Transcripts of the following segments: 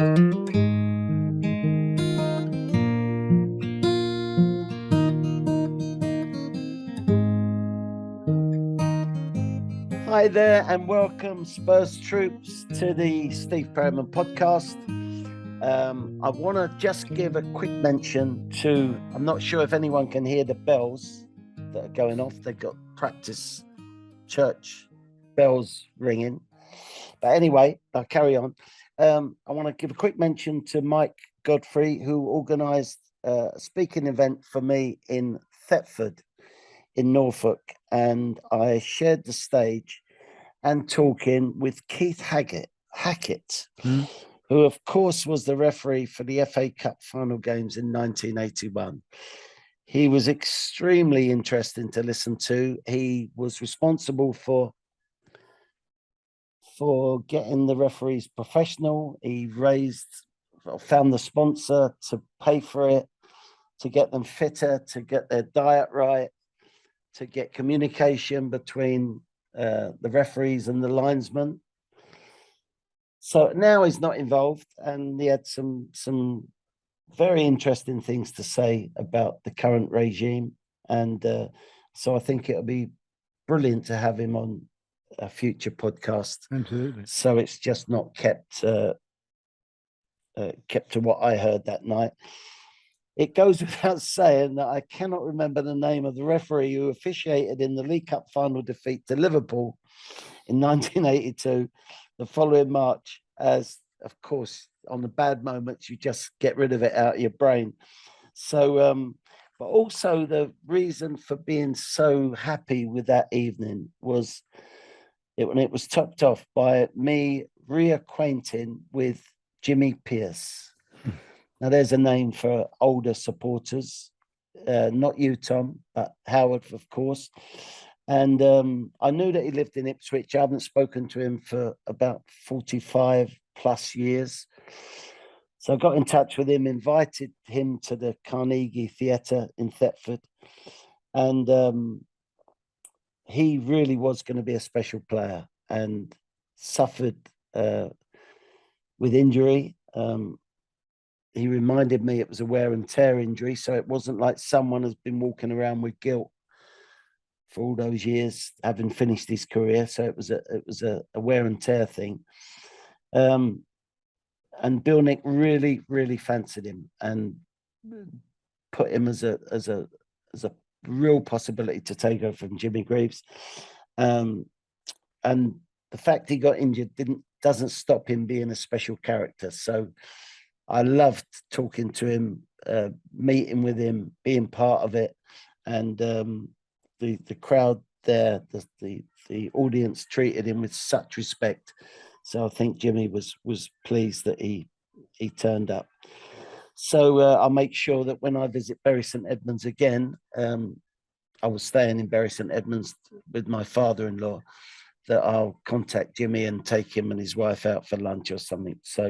Hi there and welcome Spurs troops to the Steve Perryman Podcast. I want to just give a quick mention to, I'm not sure if anyone can hear the bells that are going off. They've got practice church bells ringing. But anyway, I'll carry on. I want to give a quick mention to Mike Godfrey, who organised a speaking event for me in Thetford in Norfolk. And I shared the stage and talking with Keith Hackett, who of course was the referee for the FA Cup final games in 1981. He was extremely interesting to listen to. He was responsible for getting the referees professional. He found the sponsor to pay for it, to get them fitter, to get their diet right, to get communication between the referees and the linesmen. So now he's not involved, and he had some very interesting things to say about the current regime. And so I think it'll be brilliant to have him on a future podcast. Absolutely. So it's just not kept to what I heard that night. It goes without saying that I cannot remember the name of the referee who officiated in the League Cup final defeat to Liverpool in 1982, the following March, as, of course, on the bad moments, you just get rid of it out of your brain. So, but also the reason for being so happy with that evening was when it was topped off by me reacquainting with Jimmy Pearce. Now, there's a name for older supporters, not you, Tom, but Howard, of course. And I knew that he lived in Ipswich. I haven't spoken to him for about 45 plus years. So I got in touch with him, invited him to the Carnegie Theatre in Thetford. And he really was going to be a special player and suffered with injury. He reminded me it was a wear and tear injury, so it wasn't like someone has been walking around with guilt for all those years, having finished his career. So it was a wear and tear thing. And Bill Nick really, really fancied him and put him as a real possibility to take over from Jimmy Greaves. And the fact he got injured doesn't stop him being a special character. So I loved talking to him, meeting with him, being part of it, and the crowd there, the audience treated him with such respect. So I think Jimmy was pleased that he turned up. So I'll make sure that when I visit Bury St Edmunds again, I was staying in Bury St Edmunds with my father-in-law, that I'll contact Jimmy and take him and his wife out for lunch or something. So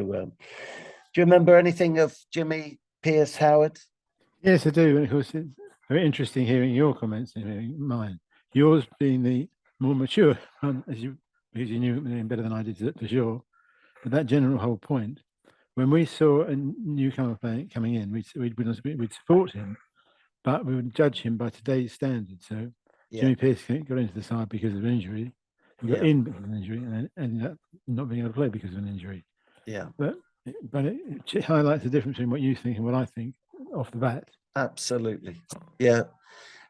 do you remember anything of Jimmy Pearce, Howard? Yes, I do. And of course, it's very interesting hearing your comments and hearing mine. Yours being the more mature one, because you knew him better than I did, for sure. But that general whole point, when we saw a newcomer coming in, we'd support him, but we would judge him by today's standards. So Jimmy Pearce got into the side because of an injury. He got in because of an injury and ended up not being able to play because of an injury. Yeah. But it highlights the difference between what you think and what I think off the bat. Absolutely. Yeah.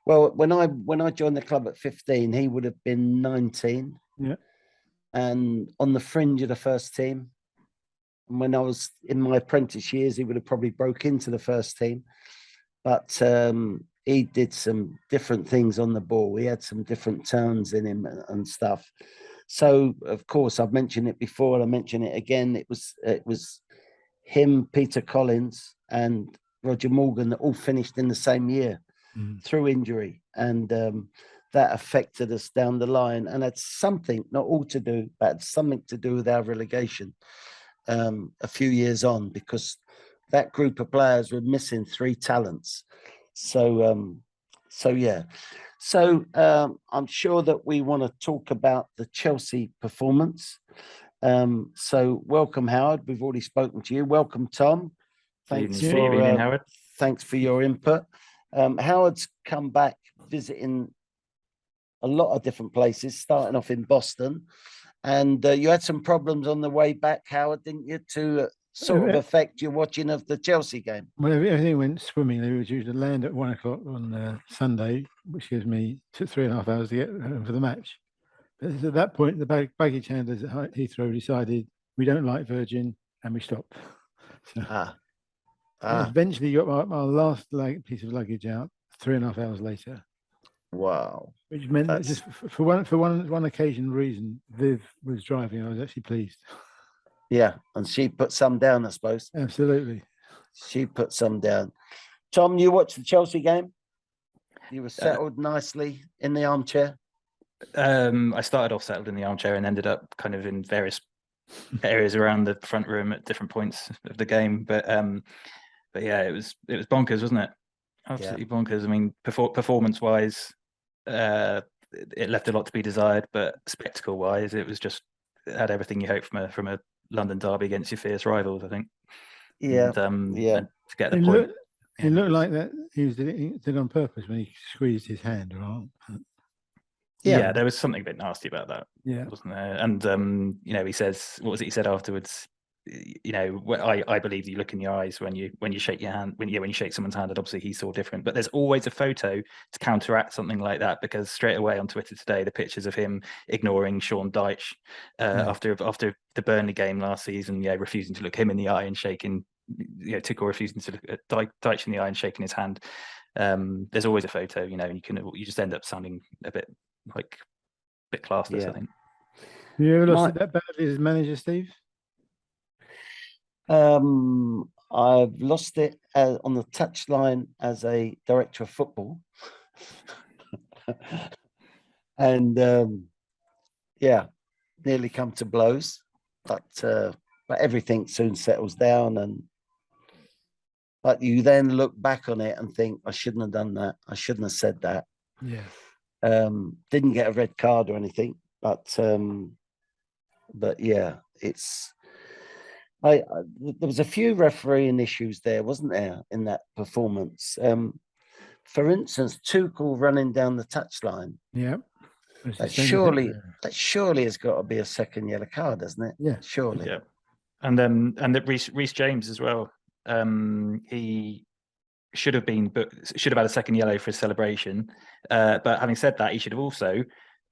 Well, when I joined the club at 15, he would have been 19. Yeah. And on the fringe of the first team. And when I was in my apprentice years, he would have probably broke into the first team. But he did some different things on the ball. He had some different turns in him and stuff. So, of course, I've mentioned it before and I mention it again. It was him, Peter Collins, and Roger Morgan that all finished in the same year through injury. And that affected us down the line. And had something, not all to do, but had something to do with our relegation a few years on, because that group of players were missing 3 talents. So yeah. So I'm sure that we want to talk about the Chelsea performance. So welcome, Howard. We've already spoken to you. Welcome, Tom. Thanks evening, Howard. Thanks for your input. Howard's come back visiting a lot of different places, starting off in Boston. And you had some problems on the way back, Howard, didn't you, to sort of affect your watching of the Chelsea game? Well, everything went swimmingly. We were due to land at 1:00 on Sunday, which gives me 3.5 hours to get home for the match. But at that point, the baggage handlers at Heathrow decided we don't like Virgin, and we stopped. So eventually got my last piece of luggage out 3.5 hours later. Wow. Which meant that just for one occasion reason, Viv was driving. I was actually pleased. Yeah, and she put some down, I suppose. Absolutely. She put some down. Tom, you watched the Chelsea game? You were settled nicely in the armchair? I started off settled in the armchair and ended up kind of in various areas around the front room at different points of the game. But yeah, it was bonkers, wasn't it? Absolutely bonkers. I mean, performance-wise, it left a lot to be desired, but spectacle-wise, it had everything you hope from a London derby against your fierce rivals, I think. Yeah, and to get the point. It looked like that he did it on purpose when he squeezed his hand, right? Yeah, there was something a bit nasty about that, wasn't there? And he says, what was it he said afterwards? I believe you look in your eyes when you shake your hand, when you shake someone's hand, and obviously he saw different. But there's always a photo to counteract something like that, because straight away on Twitter today, the pictures of him ignoring Sean Dyche after the Burnley game last season, refusing to look him in the eye and shaking, Tuchel refusing to look at Dyche in the eye and shaking his hand. There's always a photo, and you just end up sounding a bit classless, I think. You ever lost it that badly as manager, Steve? I've lost it on the touchline as a director of football. And nearly come to blows, but everything soon settles down, but you then look back on it and think, I shouldn't have done that. I shouldn't have said that. Yeah. Didn't get a red card or anything, but yeah, it's. There was a few refereeing issues there, wasn't there, in that performance? For instance, Tuchel running down the touchline. Yeah. That surely has got to be a second yellow card, doesn't it? Yeah. Surely. Yeah. And that Reece James as well. He should have had a second yellow for his celebration. But having said that, he should have also.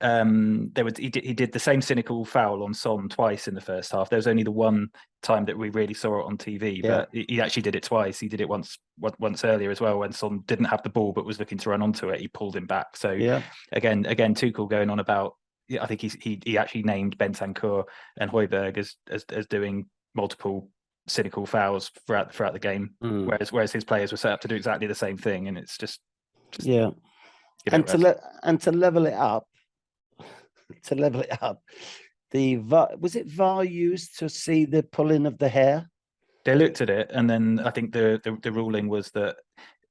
He did the same cynical foul on Son twice in the first half. There was only the one time that we really saw it on TV, but he actually did it twice. He did it once earlier as well when Son didn't have the ball but was looking to run onto it. He pulled him back. So again, Tuchel going on about. I think he actually named Bentancur and Højbjerg as doing multiple cynical fouls throughout the game, whereas his players were set up to do exactly the same thing, and it's just and to level it up. Was it VAR used to see the pulling of the hair? They looked at it, and then I think the ruling was that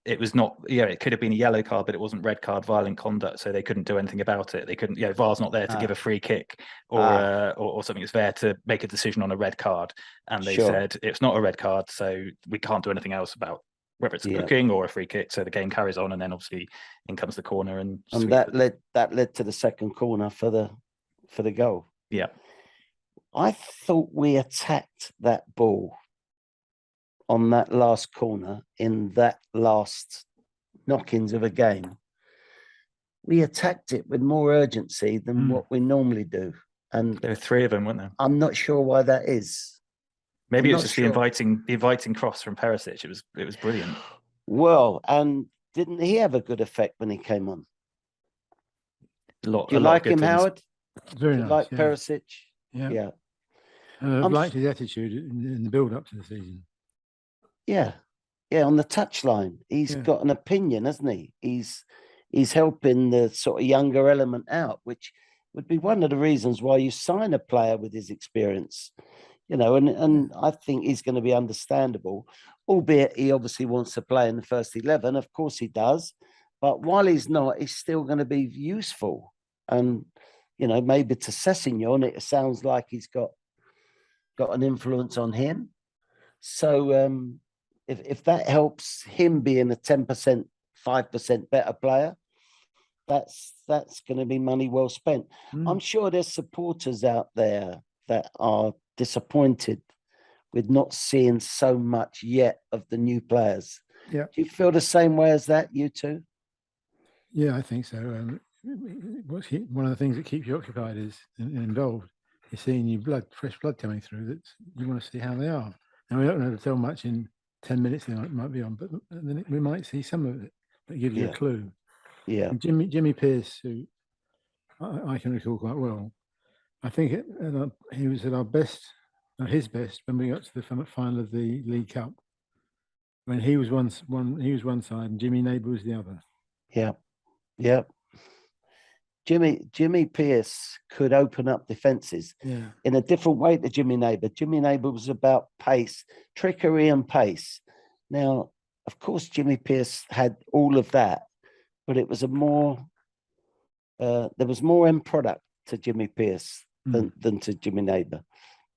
it was not. It could have been a yellow card, but it wasn't red card, violent conduct, so they couldn't do anything about it. They couldn't. VAR's not there to give a free kick or something. It's there to make a decision on a red card, and they said it's not a red card, so we can't do anything else about whether it's a booking or a free kick. So the game carries on, and then obviously in comes the corner, and that led to the second corner for the goal. Yeah, I thought we attacked that ball on that last corner in that last knock-ins of a game. We attacked it with more urgency than what we normally do, and there were three of them, weren't there? I'm not sure why that is. Maybe it was just the inviting cross from Perisic. It was brilliant. Well, and didn't he have a good effect when he came on? Do you like him, Howard? Very nice. Like Perisic? Yeah. I've liked his attitude in the build-up to the season. Yeah. On the touchline, he's got an opinion, hasn't he? He's helping the sort of younger element out, which would be one of the reasons why you sign a player with his experience. And I think he's going to be understandable, albeit he obviously wants to play in the first 11. Of course he does. But while he's not, he's still going to be useful. And, maybe to Sessegnon, it sounds like he's got got an influence on him. So if that helps him being a 10%, 5% better player, that's going to be money well spent. I'm sure there's supporters out there that are disappointed with not seeing so much yet of the new players. Yeah. Do you feel the same way as that, you two? Yeah, I think so. One of the things that keeps you occupied and involved is seeing fresh blood coming through that you want to see how they are. Now, we don't know to tell much in 10 minutes they might be on, but then we might see some of it that gives you a clue. Yeah. And Jimmy Pearce, who I can recall quite well, I think he was at his best when we got to the final of the League Cup, when he was one side and Jimmy Neighbour was the other. Yeah. Yeah. Jimmy Pearce could open up defences in a different way to Jimmy Neighbour. Jimmy Neighbour was about pace, trickery and pace. Now, of course, Jimmy Pearce had all of that, but it was there was more end product to Jimmy Pearce than to Jimmy Neighbour.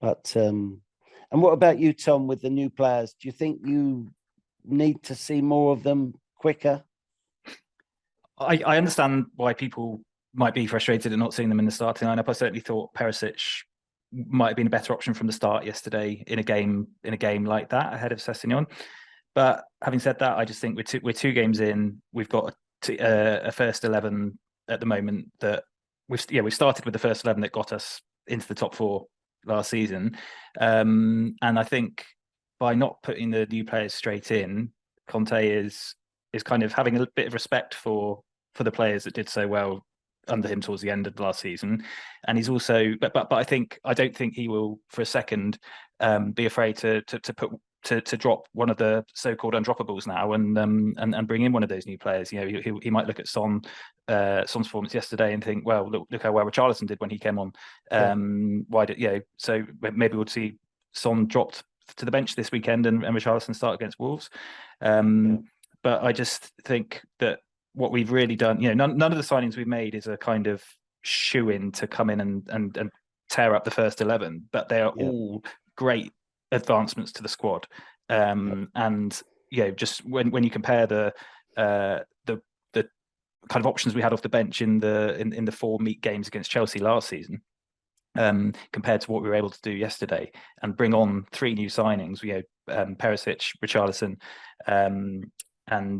But and what about you, Tom, with the new players? Do you think you need to see more of them quicker? I understand why people might be frustrated at not seeing them in the starting lineup. I certainly thought Perisic might have been a better option from the start yesterday in a game like that ahead of Sessegnon. But having said that, I just think we're two games in. We've got a first 11 at the moment that we've started with the first 11 that got us into the top 4 last season, and I think by not putting the new players straight in, Conte is kind of having a bit of respect for the players that did so well under him towards the end of the last season, and he's also but I don't think he will for a second be afraid to drop one of the so-called undroppables now and bring in one of those new players. He might look at Son's performance yesterday and think, well, look how well Richarlison did when he came on. So maybe we'll see Son dropped to the bench this weekend and Richarlison start against Wolves. But I just think that what we've really done, none of the signings we've made is a kind of shoe-in to come in and tear up the first 11, but they are all great advancements to the squad. And just when you compare the kind of options we had off the bench in the 4 meet games against Chelsea last season, compared to what we were able to do yesterday, and bring on 3 new signings, Perisic, Richarlison, and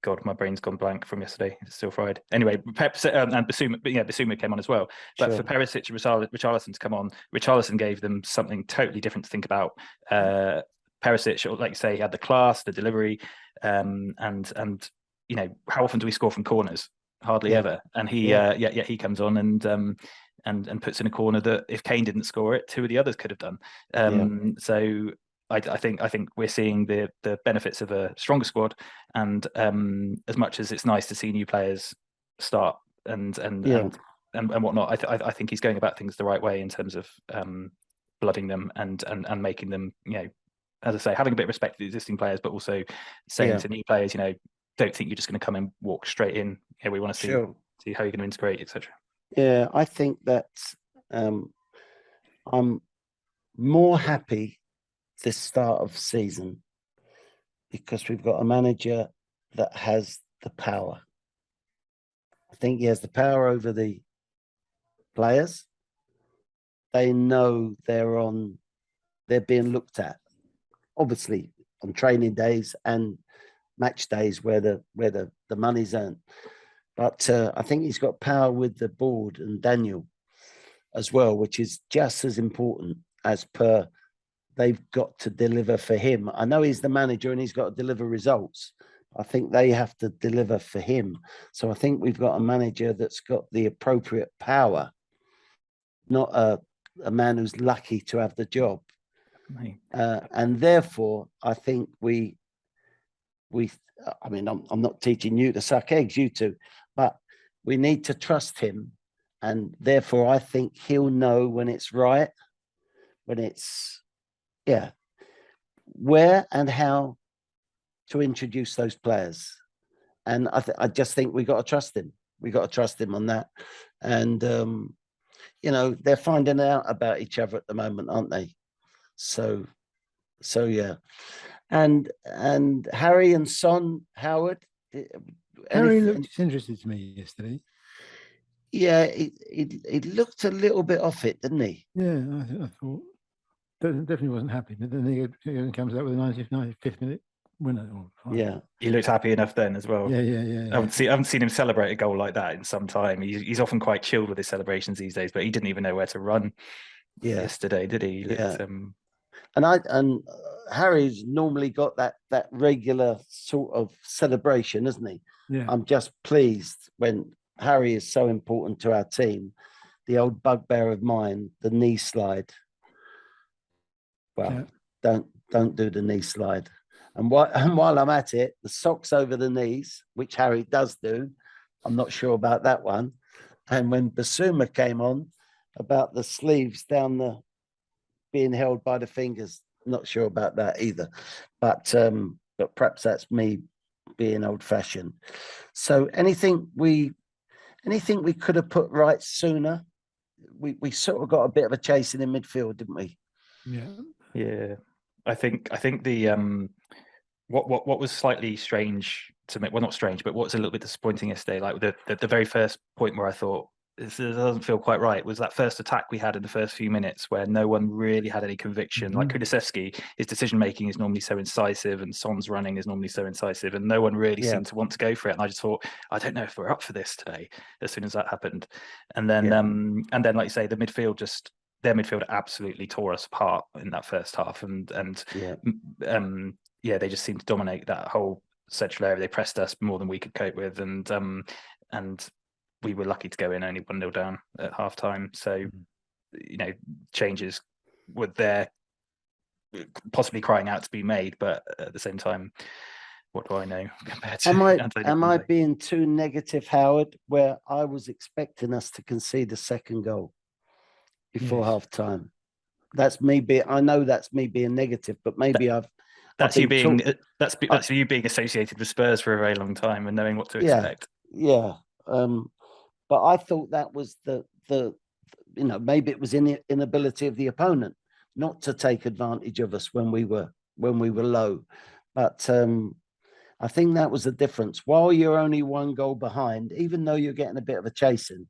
God, my brain's gone blank from yesterday. It's still fried. Anyway, and Basuma came on as well. But for Perisic and Richarlison to come on, Richarlison gave them something totally different to think about. Perisic, like you say, he had the class, the delivery, and how often do we score from corners? Hardly ever. And he comes on and puts in a corner that if Kane didn't score it, 2 of the others could have done. So I think we're seeing the benefits of a stronger squad, and as much as it's nice to see new players start and whatnot, I think he's going about things the right way in terms of blooding them and making them, as I say, having a bit of respect for the existing players, but also saying to new players, don't think you're just going to come and walk straight in. We want to see how you're going to integrate, etc. Yeah, I think that I'm more happy this start of season because we've got a manager that has the power. I think he has the power over the players. They know they're being looked at, obviously on training days and match days where the money's earned. But I think he's got power with the board and Daniel as well, which is just as important as per they've got to deliver for him. I know he's the manager and he's got to deliver results. I think they have to deliver for him. So I think we've got a manager that's got the appropriate power, not a man who's lucky to have the job. And therefore, I think I'm not teaching you to suck eggs, you two, but we need to trust him. And therefore, I think he'll know when it's right, when it's, where and how to introduce those players. And I just think we got to trust him. We got to trust him on that. And they're finding out about each other at the moment, aren't they? So yeah. And Harry and Son, Howard. Harry looked interested to me yesterday. Yeah, he looked a little bit off it, didn't he? Yeah, I thought definitely wasn't happy. But then he comes out with a 95th minute winner. Yeah, he looked happy enough then as well. Yeah. I haven't seen him celebrate a goal like that in some time. He's often quite chilled with his celebrations these days, but he didn't even know where to run yesterday, did he? And Harry's normally got that regular sort of celebration, isn't he? Yeah. I'm just pleased when Harry is so important to our team. The old bugbear of mine, the knee slide. Well, don't do the knee slide. And while I'm at it, the socks over the knees, which Harry does do, I'm not sure about that one. And when Basuma came on, about the sleeves down being held by the fingers, not sure about that either. But perhaps that's me being old-fashioned. So anything we could have put right sooner? We sort of got a bit of a chasing in midfield, didn't we? Yeah. I think the what was slightly strange to me, well, not strange, but what's a little bit disappointing yesterday, like the very first point where I thought this doesn't feel quite right, was that first attack we had in the first few minutes where no one really had any conviction. Like Kulusevski, his decision making is normally so incisive, and Son's running is normally so incisive, and no one really seemed to want to go for it. And I just thought, I don't know if we're up for this today. As soon as that happened, and then like you say, their midfield absolutely tore us apart in that first half, and they just seemed to dominate that whole central area. They pressed us more than we could cope with, and we were lucky to go in only 1-0 down at half time. So, changes were there, possibly crying out to be made, but at the same time, what do I know compared to am I being too negative, Howard, where I was expecting us to concede a second goal before half time? That's me I know that's me being negative, but maybe that's you being associated with Spurs for a very long time and knowing what to expect. Yeah. But I thought that was the maybe it was in the inability of the opponent not to take advantage of us when we were low. But I think that was the difference. While you're only 1 goal behind, even though you're getting a bit of a chasing,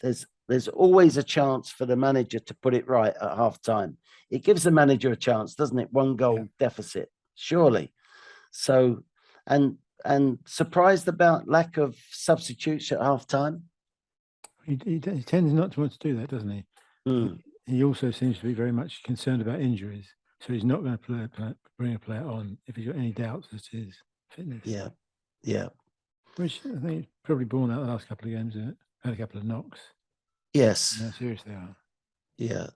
there's always a chance for the manager to put it right at half time. It gives the manager a chance, doesn't it? 1 goal deficit, surely. So, and surprised about lack of substitutes at half time. He tends not to want to do that, doesn't he? He also seems to be very much concerned about injuries, so he's not going to bring a player on if he's got any doubts as to his fitness. Yeah. Which I think is probably borne out the last couple of games. Had a couple of knocks. Yes. How serious they are. Yeah,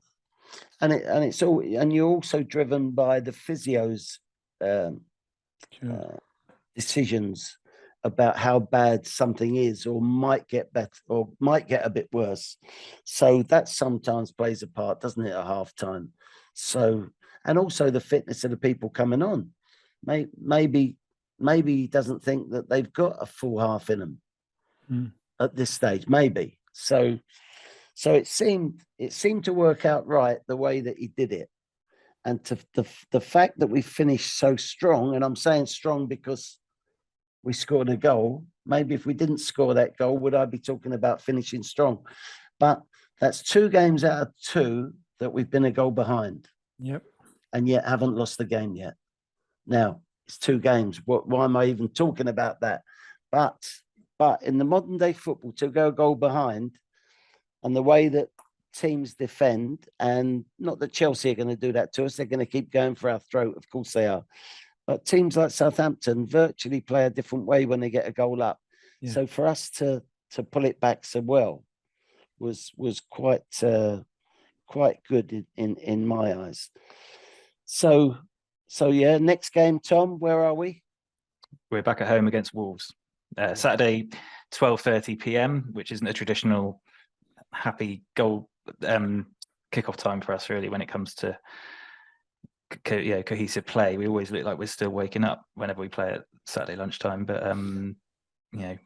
and you're also driven by the physios. Decisions about how bad something is, or might get better, or might get a bit worse. So that sometimes plays a part, doesn't it, at half time? So, and also the fitness of the people coming on. Maybe he doesn't think that they've got a full half in them at this stage. Maybe. So it seemed to work out right the way that he did it. And the fact that we finished so strong, and I'm saying strong because we scored a goal. Maybe if we didn't score that goal, would I be talking about finishing strong? But that's 2 games out of 2 that we've been a goal behind. Yep. And yet haven't lost the game yet. Now, it's 2 games. Why am I even talking about that? But in the modern day football, to go a goal behind, and the way that teams defend, and not that Chelsea are going to do that to us, they're going to keep going for our throat. Of course they are. But teams like Southampton virtually play a different way when they get a goal up. Yeah. So for us to pull it back so well was quite good in my eyes. So yeah, next game, Tom, where are we? We're back at home against Wolves. Saturday, 12:30 p.m., which isn't a traditional happy goal kickoff time for us, really, when it comes to cohesive play. We always look like we're still waking up whenever we play at Saturday lunchtime, but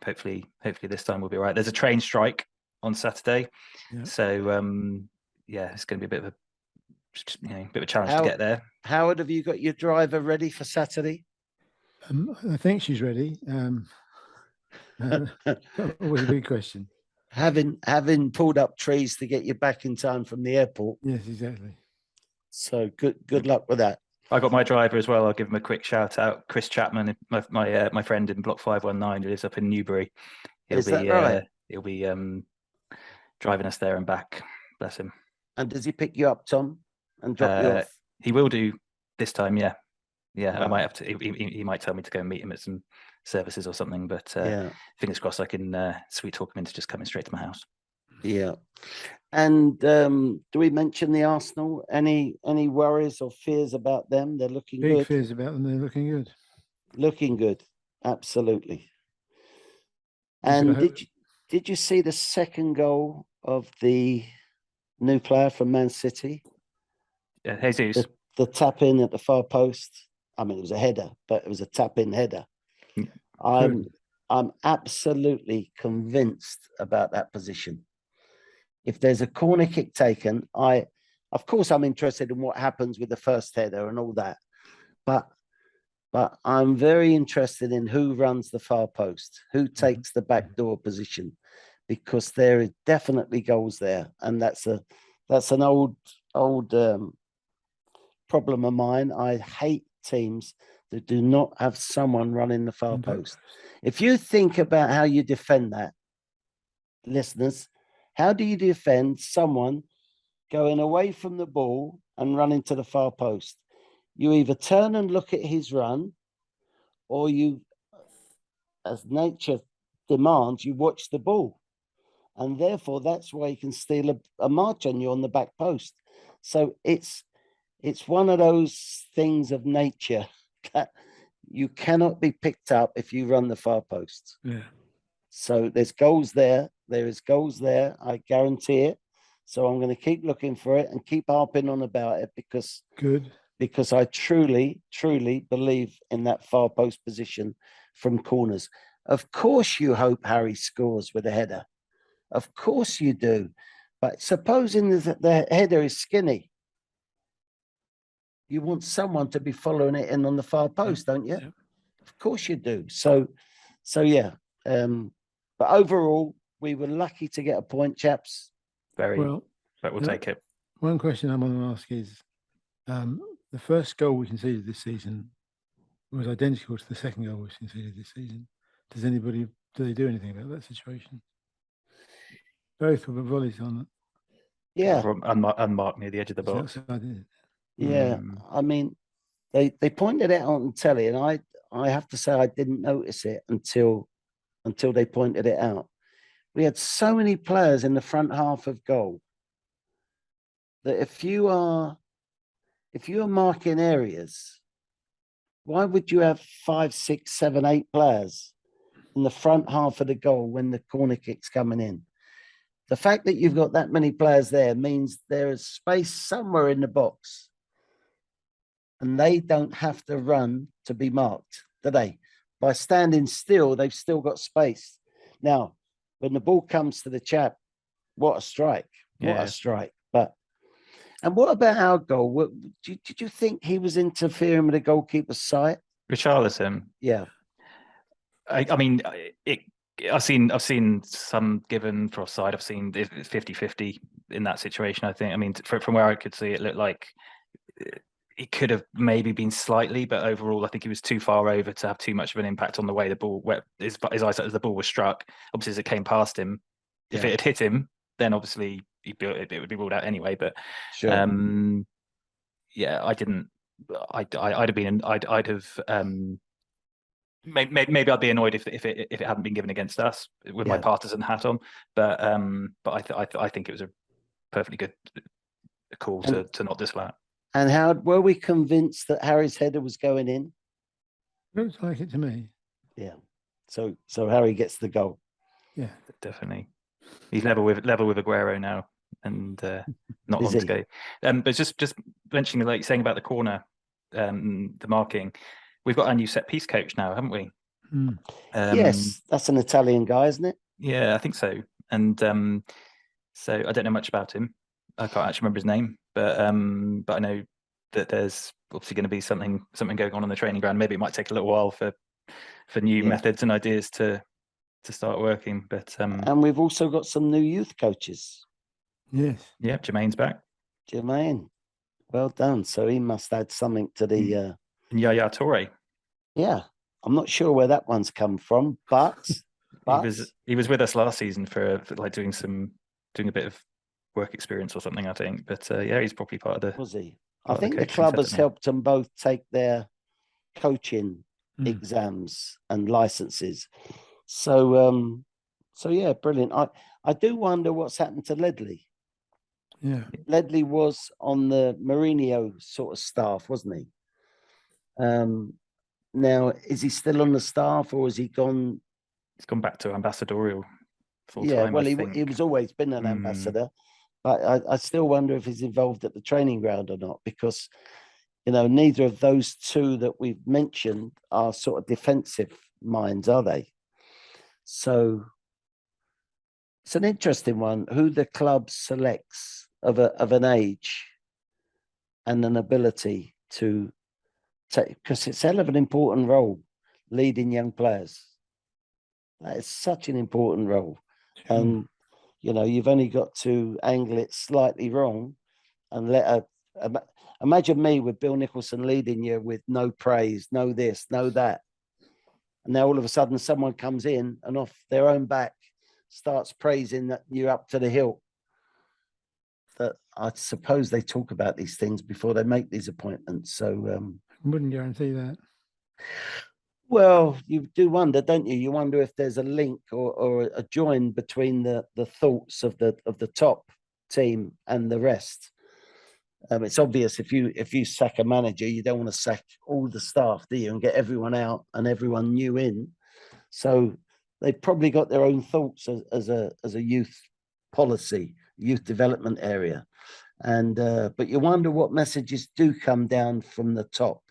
hopefully this time we'll be all right. There's a train strike on Saturday. Yeah. So it's going to be a bit of a challenge to get there. Howard, have you got your driver ready for Saturday? I think she's ready. Always a big question. Having pulled up trees to get you back in time from the airport. Yes, exactly. So good luck with that. I got my driver as well. I'll give him a quick shout out. Chris Chapman, my friend in Block 519, who lives up in Newbury. Is that right? He'll be driving us there and back. Bless him. And does he pick you up, Tom, and drop you off? He will do this time. Yeah. Wow. I might have to. He might tell me to go and meet him at some services or something. But fingers crossed, I can sweet talk him into just coming straight to my house. Yeah. And do we mention the Arsenal? Any worries or fears about them? They're looking good. Big fears about them. They're looking good. Looking good. Absolutely. And did you see the second goal of the new player from Man City? Jesus. The tap in at the far post. I mean, it was a header, but it was a tap in header. I'm absolutely convinced about that position. If there's a corner kick taken, of course I'm interested in what happens with the first header and all that, but I'm very interested in who runs the far post, who takes the back door position, because there is definitely goals there, and that's an old problem of mine. I hate teams that do not have someone running the far post. If you think about how you defend that, listeners, how do you defend someone going away from the ball and running to the far post? You either turn and look at his run, or you, as nature demands, you watch the ball. And therefore, that's why you can steal a march on you on the back post. So it's one of those things of nature that you cannot be picked up if you run the far post. Yeah. So there's goals there. There is goals there. I guarantee it. So I'm going to keep looking for it and keep harping on about it because I truly, truly believe in that far post position from corners. Of course, you hope Harry scores with a header. Of course you do. But supposing that the header is skinny, you want someone to be following it in on the far post, don't you? Yeah. Of course you do. So yeah. But overall, we were lucky to get a point, chaps. Very well, but we'll take it. One question I want to ask is, the first goal we conceded this season was identical to the second goal we conceded this season. Do they do anything about that situation? Both were volleys on it. Yeah. Unmarked near the edge of the box. Yeah. I mean, they pointed it out on telly, and I have to say I didn't notice it until they pointed it out. We had so many players in the front half of goal that if you are marking areas, why would you have 5, 6, 7, 8 players in the front half of the goal when the corner kick's coming in? The fact that you've got that many players there means there is space somewhere in the box, and they don't have to run to be marked, do they? By standing still, they've still got space. Now, when the ball comes to the chap, what a strike. What a strike. And what about our goal? Did you think he was interfering with the goalkeeper's sight? Richarlison. Yeah. I mean, I've seen some given for offside. I've seen 50-50 in that situation, I think. I mean, from where I could see, it looked like it could have maybe been slightly, but overall, I think he was too far over to have too much of an impact on the way the ball, his eyesight as the ball was struck. Obviously, as it came past him, if it had hit him, then obviously it would be ruled out anyway. But sure. I didn't. I'd have. Maybe I'd be annoyed if it hadn't been given against us with my partisan hat on. But I think it was a perfectly good call to not disallow. And how were we convinced that Harry's header was going in? Looks like it to me. Yeah. So Harry gets the goal. Yeah, definitely. He's level with Aguero now, and not long to go. But just mentioning, like saying about the corner, the marking. We've got our new set piece coach now, haven't we? Yes, that's an Italian guy, isn't it? Yeah, I think so. And so I don't know much about him. I can't actually remember his name, but I know that there's obviously going to be something going on the training ground. Maybe it might take a little while for new methods and ideas to start working. But and we've also got some new youth coaches. Yes. Yeah, Jermaine's back. Jermaine, well done. So he must add something to the. And Yaya Toure. Yeah, I'm not sure where that one's come from, but he was with us last season for like doing a bit of work experience or something, I think. But yeah, he's probably part of the. Was he? I think the club has helped them both take their coaching exams and licenses. So yeah, brilliant. I do wonder what's happened to Ledley. Yeah. Ledley was on the Mourinho sort of staff, wasn't he? Now, is he still on the staff, or has he gone? He's gone back to ambassadorial full Yeah, time. well, he was always been an ambassador, but I still wonder if he's involved at the training ground or not, because neither of those two that we've mentioned are sort of defensive minds, are they? So it's an interesting one, who the club selects of an age and an ability to take, because it's a hell of an important role, leading young players. That is such an important role. Sure. And, you've only got to angle it slightly wrong and let imagine me with Bill Nicholson leading you with no praise, no this, no that. And now all of a sudden someone comes in and off their own back starts praising that you're up to the hilt. That I suppose they talk about these things before they make these appointments. So wouldn't guarantee that. Well, you do wonder, don't you? You wonder if there's a link or a join between the thoughts of the top team and the rest. It's obvious if you sack a manager, you don't want to sack all the staff, do you, and get everyone out and everyone new in. So they've probably got their own thoughts as a youth policy, youth development area, and but you wonder what messages do come down from the top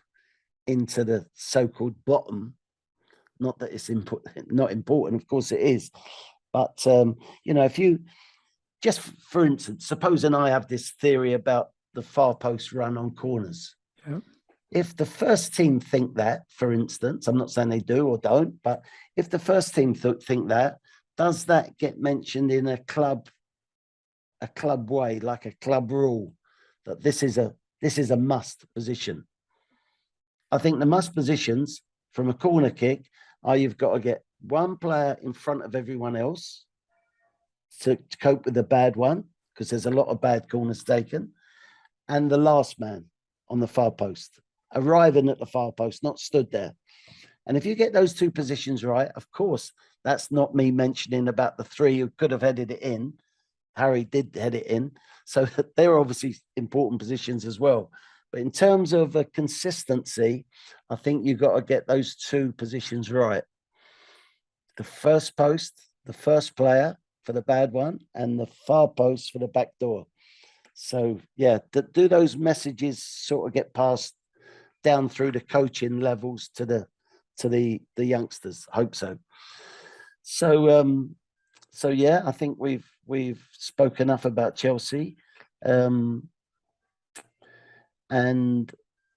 into the so-called bottom. Not that it's not important, of course it is, but if you just, for instance, supposing I have this theory about the far post run on corners. Yep. If the first team think that, for instance, I'm not saying they do or don't, but if the first team think that, does that get mentioned in a club way, like a club rule, that this is a must position? I think the must positions from a corner kick are you've got to get one player in front of everyone else to cope with the bad one, because there's a lot of bad corners taken, and the last man on the far post, arriving at the far post, not stood there. And if you get those two positions right, of course, that's not me mentioning about the three who could have headed it in. Harry did head it in. So they're obviously important positions as well. But in terms of consistency, I think you've got to get those two positions right. The first post, the first player for the bad one, and the far post for the back door. So, yeah, do those messages sort of get passed down through the coaching levels to the youngsters? I hope so. So yeah, I think we've spoken enough about Chelsea. And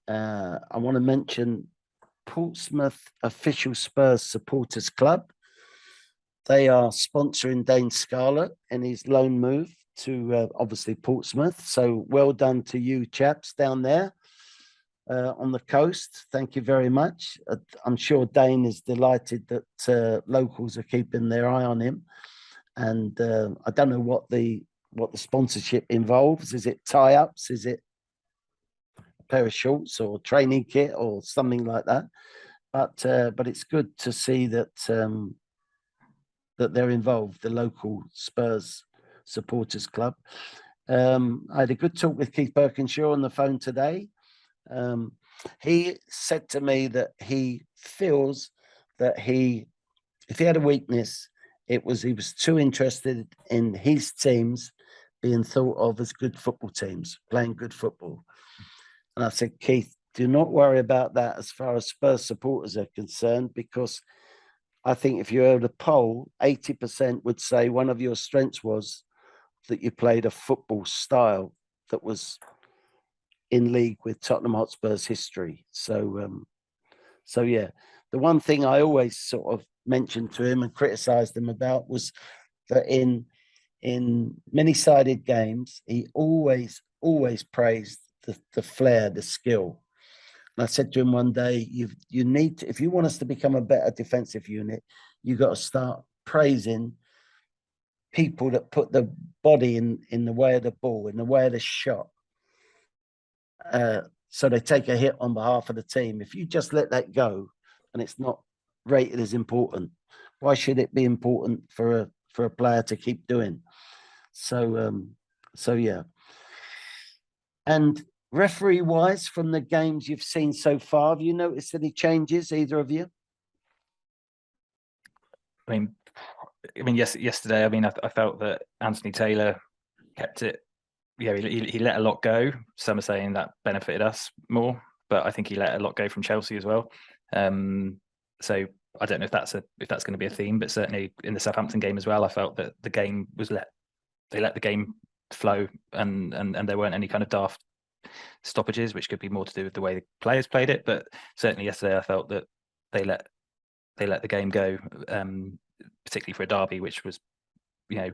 I want to mention Portsmouth Official Spurs Supporters Club. They are sponsoring Dane Scarlett in his loan move to obviously Portsmouth. So well done to you chaps down there on the coast. Thank you very much. I'm sure Dane is delighted that locals are keeping their eye on him. And I don't know what the sponsorship involves. Is it tie-ups? Is it pair of shorts or training kit or something like that? But it's good to see that that they're involved, the local Spurs Supporters Club. I had a good talk with Keith Birkinshaw on the phone today. He said to me that he feels that if he had a weakness, he was too interested in his teams being thought of as good football teams, playing good football. And I said, Keith, do not worry about that as far as Spurs supporters are concerned, because I think if you held a poll, 80% would say one of your strengths was that you played a football style that was in league with Tottenham Hotspur's history. So yeah, the one thing I always sort of mentioned to him and criticised him about was that in many-sided games, he always praised the flair, the skill. And I said to him one day, you need to, if you want us to become a better defensive unit, you got to start praising people that put the body in the way of the ball, in the way of the shot. So they take a hit on behalf of the team. If you just let that go and it's not rated as important, why should it be important for a player to keep doing? So yeah. And referee wise, from the games you've seen so far, have you noticed any changes, either of you? I mean, yesterday, I felt that Anthony Taylor kept it. Yeah, he let a lot go. Some are saying that benefited us more, but I think he let a lot go from Chelsea as well. So I don't know if that's going to be a theme, but certainly in the Southampton game as well, I felt that the game was they let the game flow, and there weren't any kind of daft stoppages, which could be more to do with the way the players played it. But certainly yesterday, I felt that they let the game go, particularly for a derby, which was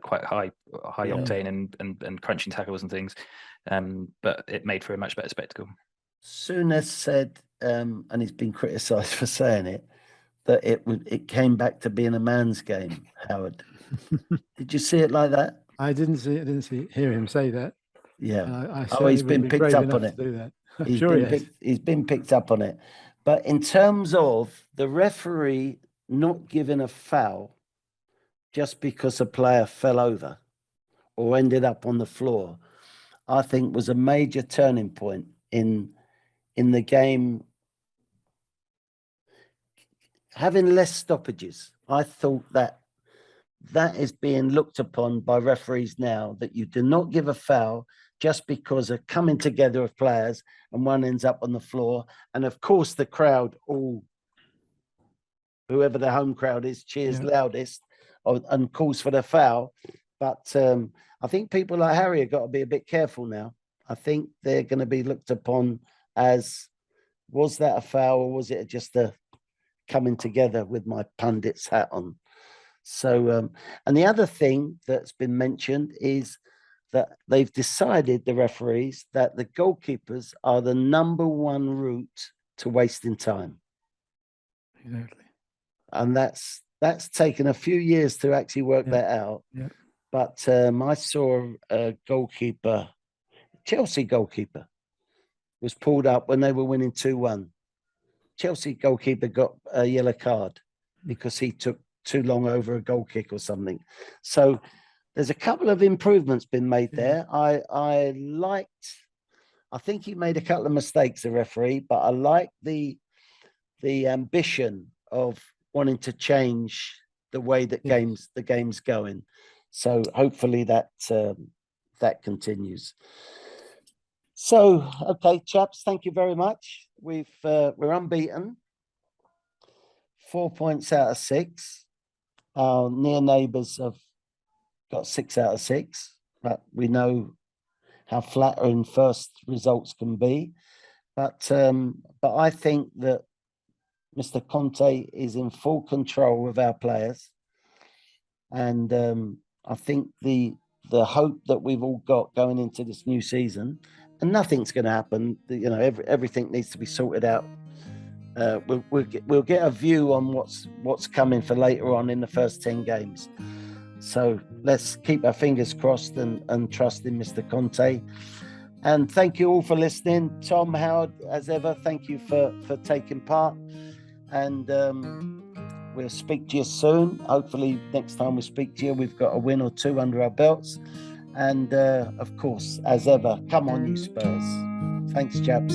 quite high octane and crunching tackles and things. But it made for a much better spectacle. Souness said, and he's been criticised for saying it, that it came back to being a man's game. Howard, did you see it like that? I didn't hear him say that. Yeah. He's been picked up on it. To do that. He's been picked up on it. But in terms of the referee not giving a foul just because a player fell over or ended up on the floor, I think was a major turning point in the game. Having less stoppages, I thought that is being looked upon by referees now, that you do not give a foul just because of coming together of players and one ends up on the floor. And of course, the crowd, whoever the home crowd is, cheers loudest and calls for the foul. But I think people like Harry have got to be a bit careful now. I think they're going to be looked upon as, was that a foul or was it just a coming together with my pundit's hat on? So, and the other thing that's been mentioned is that they've decided, the referees, that the goalkeepers are the number one route to wasting time. Exactly. And that's taken a few years to actually work that out. Yeah. But I saw a goalkeeper, Chelsea goalkeeper, was pulled up when they were winning 2-1. Chelsea goalkeeper got a yellow card because he took too long over a goal kick or something. So there's a couple of improvements been made there. I think he made a couple of mistakes, the referee, but I like the ambition of wanting to change the way that the game's going. So hopefully that continues. So, okay, chaps, thank you very much. We're unbeaten, 4 points out of 6. Our near neighbours have got 6 out of 6, but we know how flattering first results can be. But I think that Mr. Conte is in full control of our players, and I think the hope that we've all got going into this new season, and nothing's going to happen. Everything needs to be sorted out. We'll get a view on what's coming for later on in the first 10 games. So let's keep our fingers crossed and trust in Mr. Conte. And thank you all for listening. Tom, Howard, as ever, thank you for taking part. And we'll speak to you soon. Hopefully next time we speak to you, we've got a win or 2 under our belts. And of course, as ever, come on, you Spurs. Thanks, chaps.